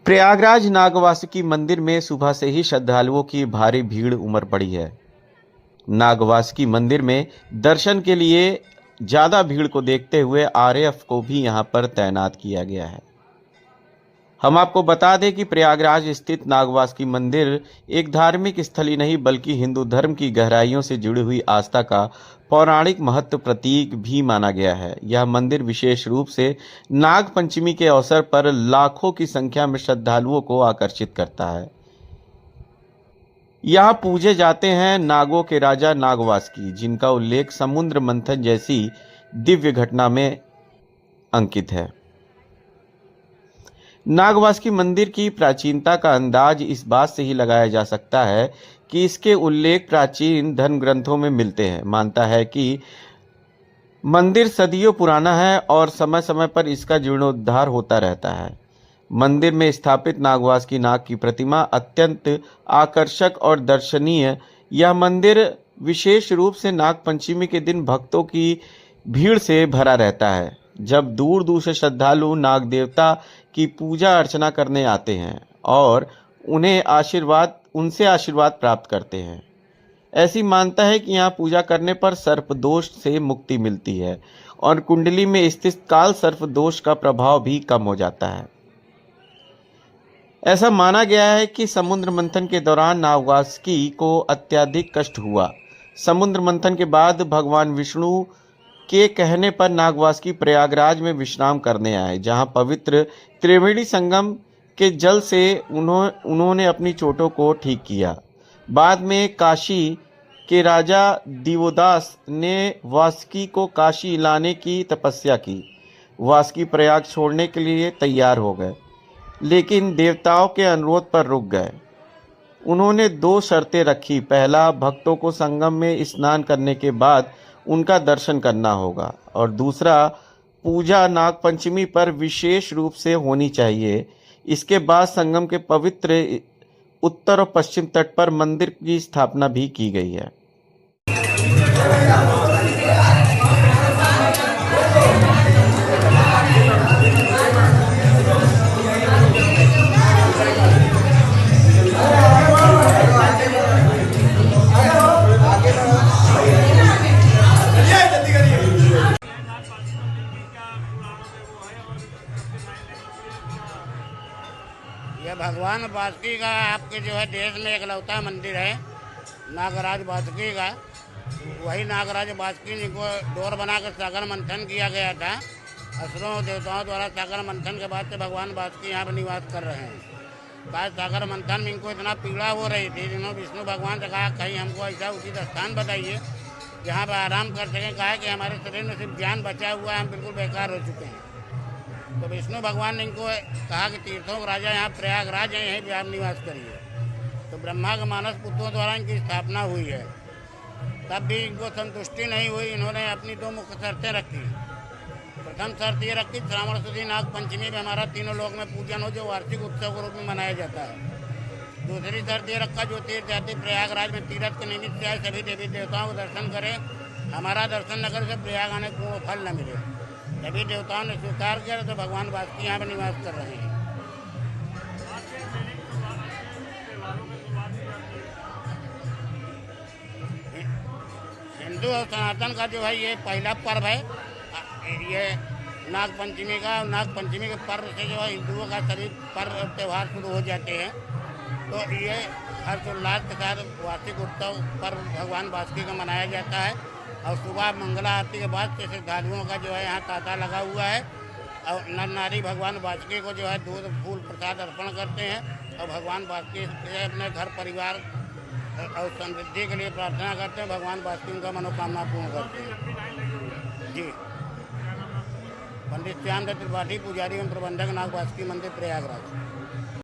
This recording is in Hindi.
प्रयागराज नागवासुकी मंदिर में सुबह से ही श्रद्धालुओं की भारी भीड़ उमड़ पड़ी है। नागवासुकी मंदिर में दर्शन के लिए ज्यादा भीड़ को देखते हुए आरएएफ को भी यहां पर तैनात किया गया है। हम आपको बता दें कि प्रयागराज स्थित नागवासुकी मंदिर एक धार्मिक स्थल ही नहीं बल्कि हिंदू धर्म की गहराइयों से जुड़ी हुई आस्था का पौराणिक महत्व प्रतीक भी माना गया है। यह मंदिर विशेष रूप से नाग पंचमी के अवसर पर लाखों की संख्या में श्रद्धालुओं को आकर्षित करता है। यहाँ पूजे जाते हैं नागों के राजा नागवासुकी, जिनका उल्लेख समुद्र मंथन जैसी दिव्य घटना में अंकित है। नागवासुकी मंदिर की प्राचीनता का अंदाज इस बात से ही लगाया जा सकता है कि इसके उल्लेख प्राचीन धर्म ग्रंथों में मिलते हैं। मानता है कि मंदिर सदियों पुराना है और समय समय पर इसका जीर्णोद्धार होता रहता है। मंदिर में स्थापित नागवासुकी नाग की प्रतिमा अत्यंत आकर्षक और दर्शनीय। यह मंदिर विशेष रूप से नाग पंचमी के दिन भक्तों की भीड़ से भरा रहता है, जब दूर दूर से श्रद्धालु नाग देवता की पूजा अर्चना करने आते हैं और उनसे आशीर्वाद प्राप्त करते हैं। ऐसी मानता है कि यहाँ पूजा करने पर सर्प दोष से मुक्ति मिलती है और कुंडली में स्थित काल सर्प दोष का प्रभाव भी कम हो जाता है। ऐसा माना गया है कि समुद्र मंथन के दौरान नागवासुकी को अत्यधिक कष्ट हुआ। समुद्र मंथन के बाद भगवान विष्णु के कहने पर नागवासुकी प्रयागराज में विश्राम करने आए, जहां पवित्र त्रिवेणी संगम के जल से उन्होंने अपनी चोटों को ठीक किया। बाद में काशी के राजा दिवोदास ने वासुकी को काशी लाने की तपस्या की। वासुकी प्रयाग छोड़ने के लिए तैयार हो गए, लेकिन देवताओं के अनुरोध पर रुक गए। उन्होंने दो शर्तें रखी। पहला, भक्तों को संगम में स्नान करने के बाद उनका दर्शन करना होगा, और दूसरा, पूजा नाग पंचमी पर विशेष रूप से होनी चाहिए। इसके बाद संगम के पवित्र उत्तर और पश्चिम तट पर मंदिर की स्थापना भी की गई है। यह भगवान वासुकी का आपके जो है देश में एकलौता मंदिर है नागराज वासुकी का। वही नागराज वासुकी जी को डोर बनाकर सागर मंथन किया गया था। असुरों देवताओं द्वारा सागर मंथन के बाद से भगवान वासुकी यहाँ पर निवास कर रहे हैं। बाद सागर मंथन में इनको इतना पीड़ा हो रही थी, जिन्होंने विष्णु भगवान से कहा कहीं हमको ऐसा उचित स्थान बताइए जहाँ पर आराम कर सकें। कहा कि हमारे शरीर में सिर्फ ज्ञान बचा हुआ है, हम बिल्कुल बेकार हो चुके हैं। तो विष्णु भगवान ने इनको कहा कि तीर्थों के राजा यहाँ प्रयागराज हैं, यहीं पर आप निवास करिए। तो ब्रह्मा के मानस पुत्रों द्वारा इनकी स्थापना हुई है। तब भी इनको संतुष्टि नहीं हुई। इन्होंने अपनी दो मुख्य शर्तें रखी। प्रथम शर्त ये रखी, श्रावण शुद्धि नाग पंचमी में हमारा तीनों लोक में पूजन हो, जो वार्षिक उत्सव के रूप में मनाया जाता है। दूसरी शर्त ये रखा, जो तीर्थ जाति प्रयागराज में तीर्थ के निमित्त से आए सभी देवी देवताओं को दर्शन करें। हमारा दर्शन न कर से प्रयाग आने को फल न मिले। सभी देवताओं ने स्वीकार किया, तो भगवान वासुकी यहाँ पर निवास कर रहे हैं। हिंदू और सनातन का जो है ये पहला पर्व है, ये नाग पंचमी का। नाग पंचमी के पर्व से जो है हिंदुओं का सभी पर्व त्यौहार शुरू हो जाते हैं। तो ये हर्षोल्लास के साथ वार्षिक उत्सव पर्व भगवान वासुकी का मनाया जाता है। और सुबह मंगला आरती के बाद से श्रद्धालुओं का जो है यहाँ तांता लगा हुआ है, और नर नारी भगवान वासुकी को जो है दूध फूल प्रसाद अर्पण करते हैं और भगवान वासुकी से अपने घर परिवार और समृद्धि के लिए प्रार्थना करते हैं। भगवान वासुकी उनका मनोकामना पूर्ण करते हैं। जी, पंडित श्याम दत्त त्रिपाठी, पुजारी एवं प्रबंधक, नाग वासुकी मंदिर, प्रयागराज।